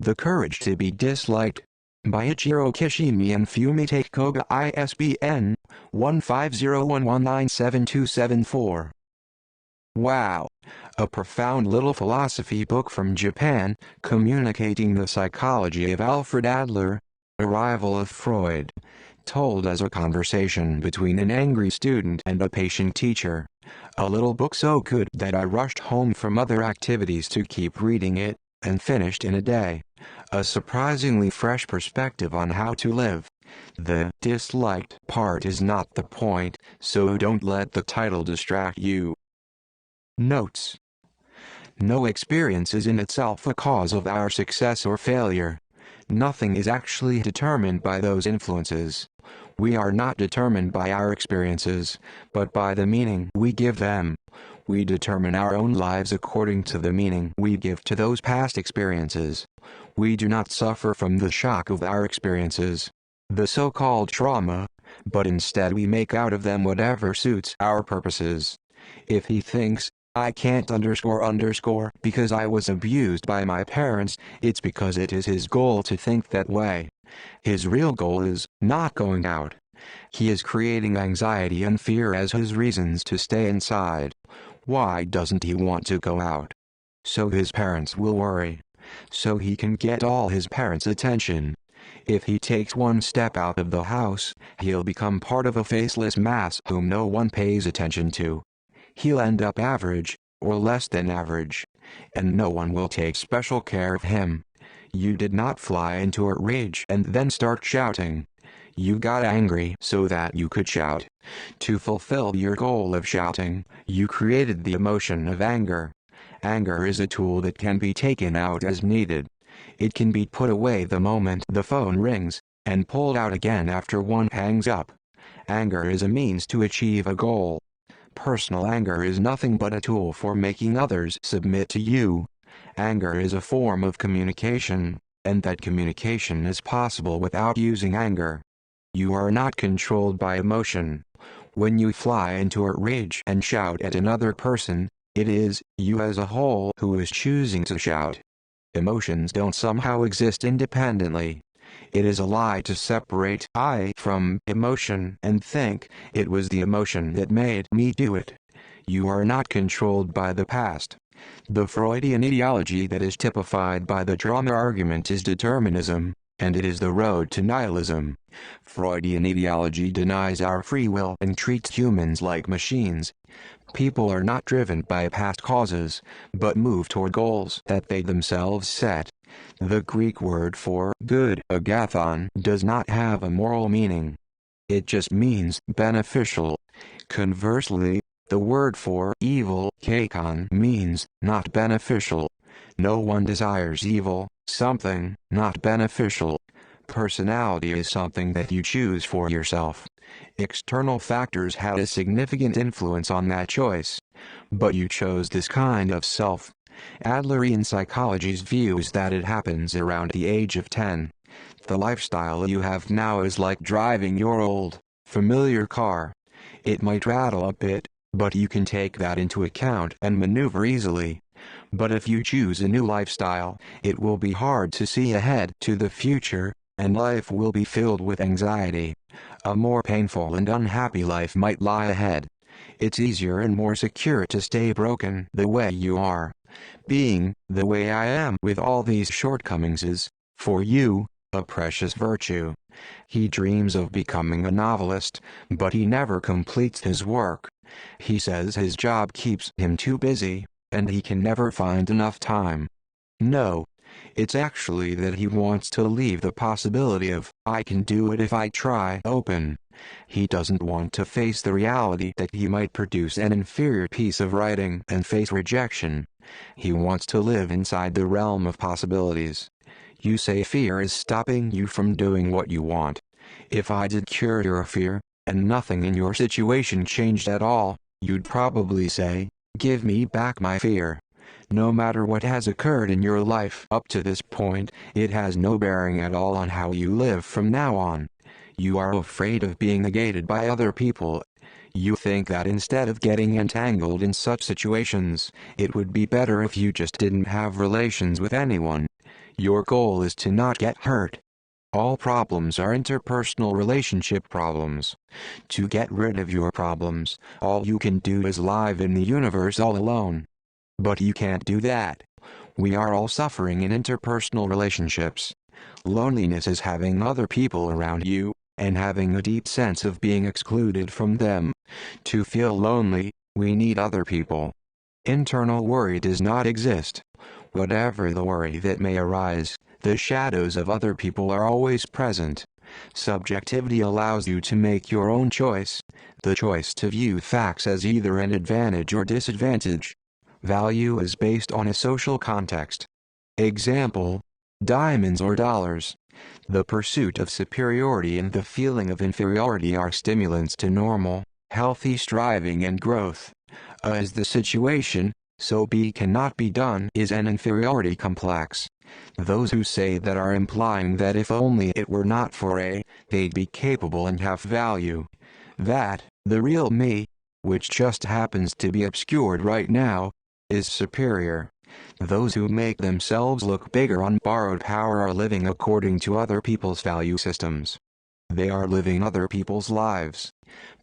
The Courage to be Disliked, by Ichiro Kishimi and Fumitake Koga, ISBN 1501197274. Wow! A profound little philosophy book from Japan, communicating the psychology of Alfred Adler, a rival of Freud, told as a conversation between an angry student and a patient teacher. A little book so good that I rushed home from other activities to keep reading it, and finished in a day. A surprisingly fresh perspective on how to live. The disliked part is not the point, so don't let the title distract you. Notes. No experience is in itself a cause of our success or failure. Nothing is actually determined by those influences. We are not determined by our experiences, but by the meaning we give them. We determine our own lives according to the meaning we give to those past experiences. We do not suffer from the shock of our experiences, the so-called trauma, but instead we make out of them whatever suits our purposes. If he thinks, I can't __ because I was abused by my parents, it's because it is his goal to think that way. His real goal is not going out. He is creating anxiety and fear as his reasons to stay inside. Why doesn't he want to go out? So his parents will worry. So he can get all his parents' attention. If he takes one step out of the house, he'll become part of a faceless mass whom no one pays attention to. He'll end up average, or less than average, and no one will take special care of him. You did not fly into a rage and then start shouting. You got angry so that you could shout. To fulfill your goal of shouting, you created the emotion of anger. Anger is a tool that can be taken out as needed. It can be put away the moment the phone rings, and pulled out again after one hangs up. Anger is a means to achieve a goal. Personal anger is nothing but a tool for making others submit to you. Anger is a form of communication, and that communication is possible without using anger. You are not controlled by emotion. When you fly into a rage and shout at another person, it is you as a whole who is choosing to shout. Emotions don't somehow exist independently. It is a lie to separate I from emotion and think it was the emotion that made me do it. You are not controlled by the past. The Freudian ideology that is typified by the trauma argument is determinism, and it is the road to nihilism. Freudian ideology denies our free will and treats humans like machines. People are not driven by past causes, but move toward goals that they themselves set. The Greek word for good, agathon, does not have a moral meaning. It just means beneficial. Conversely, the word for evil, kakon, means not beneficial. No one desires evil, something not beneficial. Personality is something that you choose for yourself. External factors had a significant influence on that choice. But you chose this kind of self. Adlerian psychology's view is that it happens around the age of 10. The lifestyle you have now is like driving your old, familiar car. It might rattle a bit, but you can take that into account and maneuver easily. But if you choose a new lifestyle, it will be hard to see ahead to the future, and life will be filled with anxiety. A more painful and unhappy life might lie ahead. It's easier and more secure to stay broken the way you are. Being the way I am with all these shortcomings is, for you, a precious virtue. He dreams of becoming a novelist, but he never completes his work. He says his job keeps him too busy, and he can never find enough time. No. It's actually that he wants to leave the possibility of, I can do it if I try, open. He doesn't want to face the reality that he might produce an inferior piece of writing and face rejection. He wants to live inside the realm of possibilities. You say fear is stopping you from doing what you want. If I did cure your fear, and nothing in your situation changed at all, you'd probably say, give me back my fear. No matter what has occurred in your life up to this point, it has no bearing at all on how you live from now on. You are afraid of being negated by other people. You think that instead of getting entangled in such situations, it would be better if you just didn't have relations with anyone. Your goal is to not get hurt. All problems are interpersonal relationship problems. To get rid of your problems, all you can do is live in the universe all alone. But you can't do that. We are all suffering in interpersonal relationships. Loneliness is having other people around you, and having a deep sense of being excluded from them. To feel lonely, we need other people. Internal worry does not exist. Whatever the worry that may arise, the shadows of other people are always present. Subjectivity allows you to make your own choice, the choice to view facts as either an advantage or disadvantage. Value is based on a social context. Example: diamonds or dollars. The pursuit of superiority and the feeling of inferiority are stimulants to normal, healthy striving and growth. As the situation, so be cannot be done is an inferiority complex. Those who say that are implying that if only it were not for A, they'd be capable and have value. That, the real me, which just happens to be obscured right now, is superior. Those who make themselves look bigger on borrowed power are living according to other people's value systems. They are living other people's lives.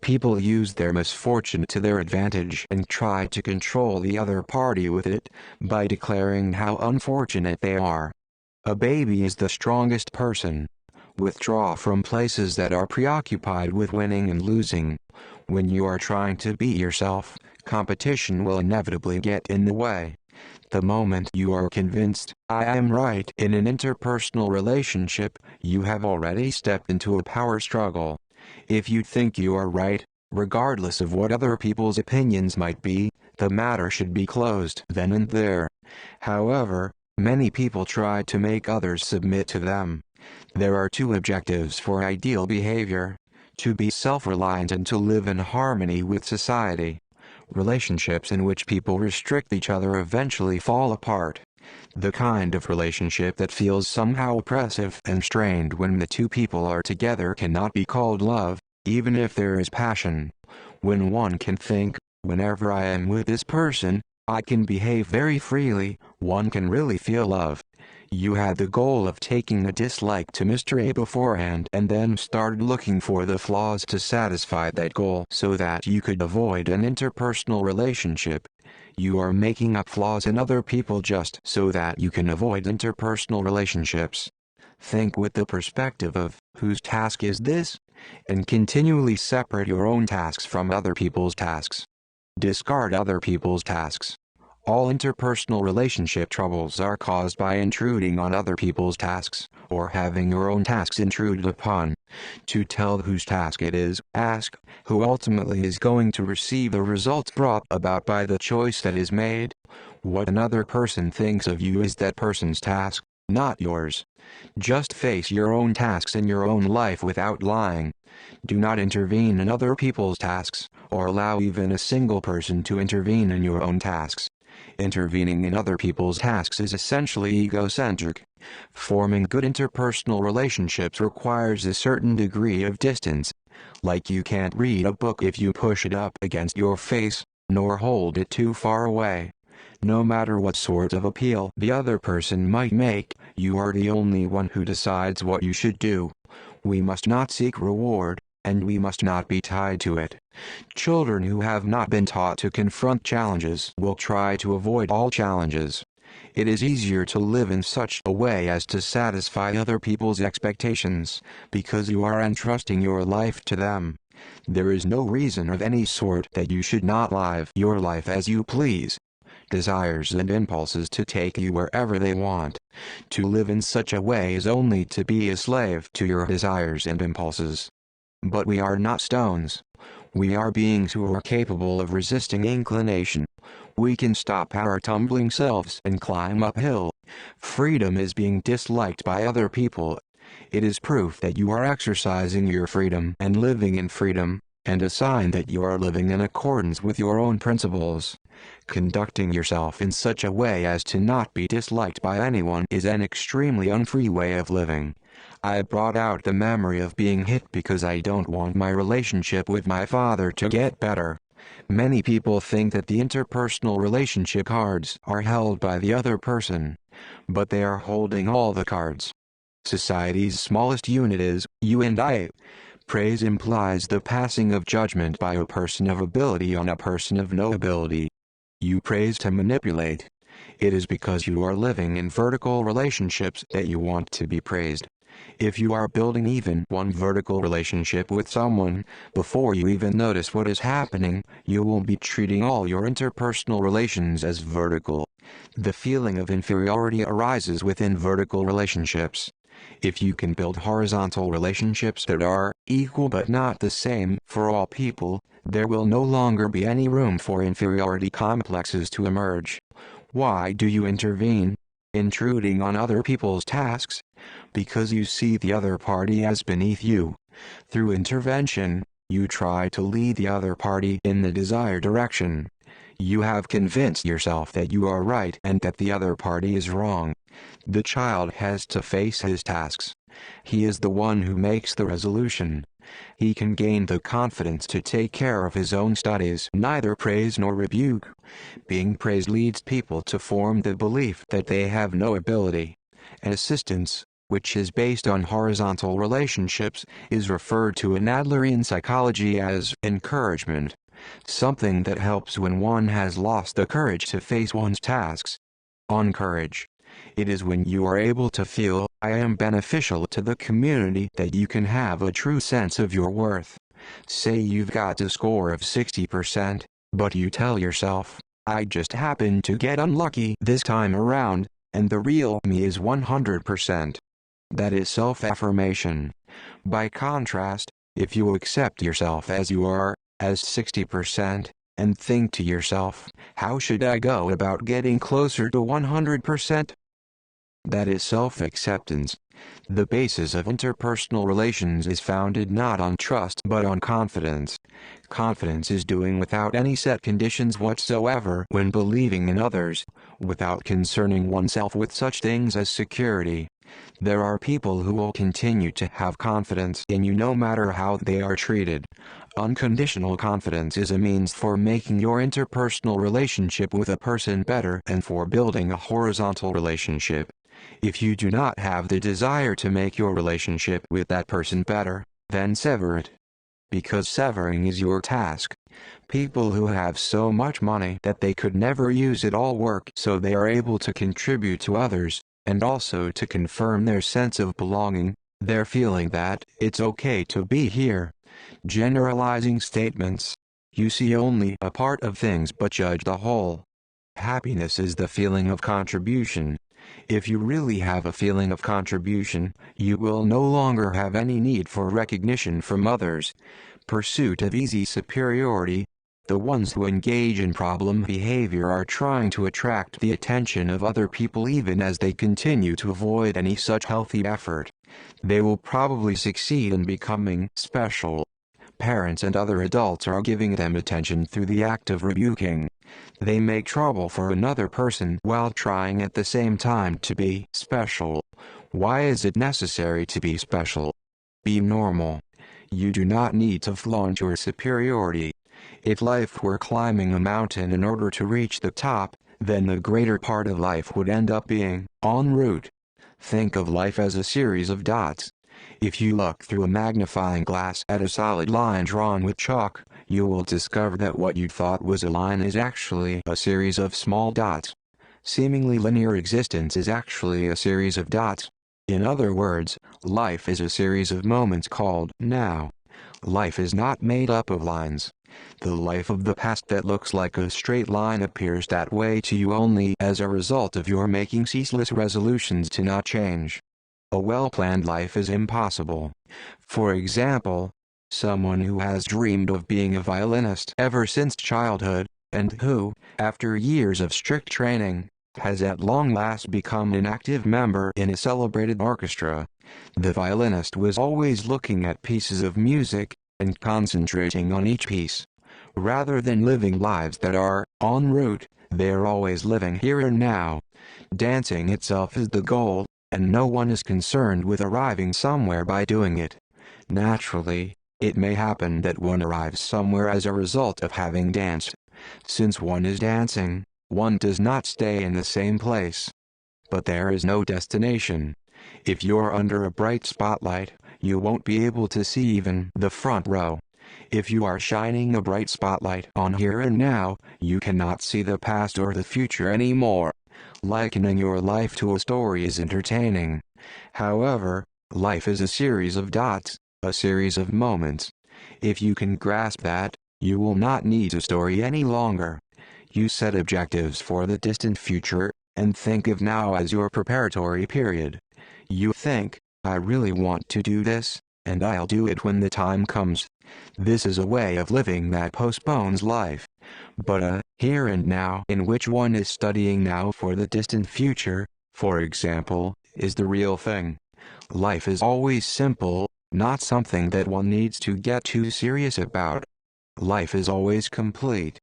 People use their misfortune to their advantage and try to control the other party with it, by declaring how unfortunate they are. A baby is the strongest person. Withdraw from places that are preoccupied with winning and losing. When you are trying to beat yourself, competition will inevitably get in the way. The moment you are convinced, I am right in an interpersonal relationship, you have already stepped into a power struggle. If you think you are right, regardless of what other people's opinions might be, the matter should be closed then and there. However, many people try to make others submit to them. There are two objectives for ideal behavior: to be self-reliant and to live in harmony with society. Relationships in which people restrict each other eventually fall apart. The kind of relationship that feels somehow oppressive and strained when the two people are together cannot be called love, even if there is passion. When one can think, whenever I am with this person, I can behave very freely, one can really feel love. You had the goal of taking a dislike to Mr. A beforehand and then started looking for the flaws to satisfy that goal so that you could avoid an interpersonal relationship. You are making up flaws in other people just so that you can avoid interpersonal relationships. Think with the perspective of, whose task is this? And continually separate your own tasks from other people's tasks. Discard other people's tasks. All interpersonal relationship troubles are caused by intruding on other people's tasks, or having your own tasks intruded upon. To tell whose task it is, ask, who ultimately is going to receive the results brought about by the choice that is made? What another person thinks of you is that person's task, not yours. Just face your own tasks in your own life without lying. Do not intervene in other people's tasks, or allow even a single person to intervene in your own tasks. Intervening in other people's tasks is essentially egocentric. Forming good interpersonal relationships requires a certain degree of distance. Like you can't read a book if you push it up against your face, nor hold it too far away. No matter what sort of appeal the other person might make, you are the only one who decides what you should do. We must not seek reward, and we must not be tied to it. Children who have not been taught to confront challenges will try to avoid all challenges. It is easier to live in such a way as to satisfy other people's expectations, because you are entrusting your life to them. There is no reason of any sort that you should not live your life as you please. Desires and impulses to take you wherever they want. To live in such a way is only to be a slave to your desires and impulses. But we are not stones. We are beings who are capable of resisting inclination. We can stop our tumbling selves and climb uphill. Freedom is being disliked by other people. It is proof that you are exercising your freedom and living in freedom, and a sign that you are living in accordance with your own principles. Conducting yourself in such a way as to not be disliked by anyone is an extremely unfree way of living. I brought out the memory of being hit because I don't want my relationship with my father to get better. Many people think that the interpersonal relationship cards are held by the other person, but they are holding all the cards. Society's smallest unit is you and I. Praise implies the passing of judgment by a person of ability on a person of no ability. You praise to manipulate. It is because you are living in vertical relationships that you want to be praised. If you are building even one vertical relationship with someone, before you even notice what is happening, you will be treating all your interpersonal relations as vertical. The feeling of inferiority arises within vertical relationships. If you can build horizontal relationships that are equal but not the same for all people, there will no longer be any room for inferiority complexes to emerge. Why do you intervene? Intruding on other people's tasks? Because you see the other party as beneath you. Through intervention, you try to lead the other party in the desired direction. You have convinced yourself that you are right and that the other party is wrong. The child has to face his tasks. He is the one who makes the resolution. He can gain the confidence to take care of his own studies, neither praise nor rebuke. Being praised leads people to form the belief that they have no ability. Assistance, which is based on horizontal relationships, is referred to in Adlerian psychology as encouragement, something that helps when one has lost the courage to face one's tasks. On courage. It is when you are able to feel, I am beneficial to the community, that you can have a true sense of your worth. Say you've got a score of 60%, but you tell yourself, I just happened to get unlucky this time around, and the real me is 100%. That is self-affirmation. By contrast, if you accept yourself as you are, as 60%, and think to yourself, how should I go about getting closer to 100%? That is self-acceptance. The basis of interpersonal relations is founded not on trust but on confidence. Confidence is doing without any set conditions whatsoever when believing in others, without concerning oneself with such things as security. There are people who will continue to have confidence in you no matter how they are treated. Unconditional confidence is a means for making your interpersonal relationship with a person better and for building a horizontal relationship. If you do not have the desire to make your relationship with that person better, then sever it. Because severing is your task. People who have so much money that they could never use it all work so they are able to contribute to others, and also to confirm their sense of belonging, their feeling that it's okay to be here. Generalizing statements. You see only a part of things but judge the whole. Happiness is the feeling of contribution. If you really have a feeling of contribution, you will no longer have any need for recognition from others. Pursuit of easy superiority. The ones who engage in problem behavior are trying to attract the attention of other people even as they continue to avoid any such healthy effort. They will probably succeed in becoming special. Parents and other adults are giving them attention through the act of rebuking. They make trouble for another person while trying at the same time to be special. Why is it necessary to be special? Be normal. You do not need to flaunt your superiority. If life were climbing a mountain in order to reach the top, then the greater part of life would end up being en route. Think of life as a series of dots. If you look through a magnifying glass at a solid line drawn with chalk, you will discover that what you thought was a line is actually a series of small dots. Seemingly linear existence is actually a series of dots. In other words, life is a series of moments called now. Life is not made up of lines. The life of the past that looks like a straight line appears that way to you only as a result of your making ceaseless resolutions to not change. A well-planned life is impossible. For example, someone who has dreamed of being a violinist ever since childhood, and who, after years of strict training, has at long last become an active member in a celebrated orchestra. The violinist was always looking at pieces of music, and concentrating on each piece. Rather than living lives that are en route, they are always living here and now. Dancing itself is the goal, and no one is concerned with arriving somewhere by doing it. Naturally, It may happen that one arrives somewhere as a result of having danced. Since one is dancing, one does not stay in the same place. But there is no destination. If you're under a bright spotlight, you won't be able to see even the front row. If you are shining a bright spotlight on here and now, you cannot see the past or the future anymore. Likening your life to a story is entertaining. However, life is a series of dots, a series of moments. If you can grasp that, you will not need a story any longer. You set objectives for the distant future, and think of now as your preparatory period. You think, I really want to do this, and I'll do it when the time comes. This is a way of living that postpones life. But a here and now in which one is studying now for the distant future, for example, is the real thing. Life is always simple, not something that one needs to get too serious about. Life is always complete.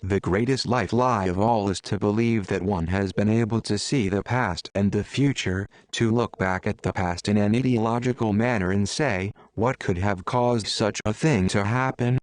The greatest life lie of all is to believe that one has been able to see the past and the future, to look back at the past in an ideological manner and say, what could have caused such a thing to happen?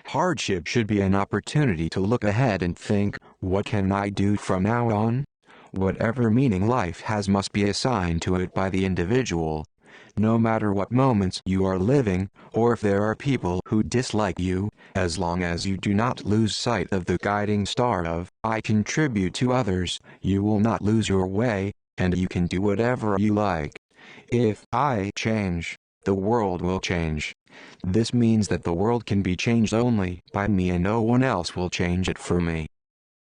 Hardship should be an opportunity to look ahead and think, what can I do from now on? Whatever meaning life has must be assigned to it by the individual. No matter what moments you are living, or if there are people who dislike you, as long as you do not lose sight of the guiding star of, I contribute to others, you will not lose your way, and you can do whatever you like. If I change, the world will change. This means that the world can be changed only by me and no one else will change it for me.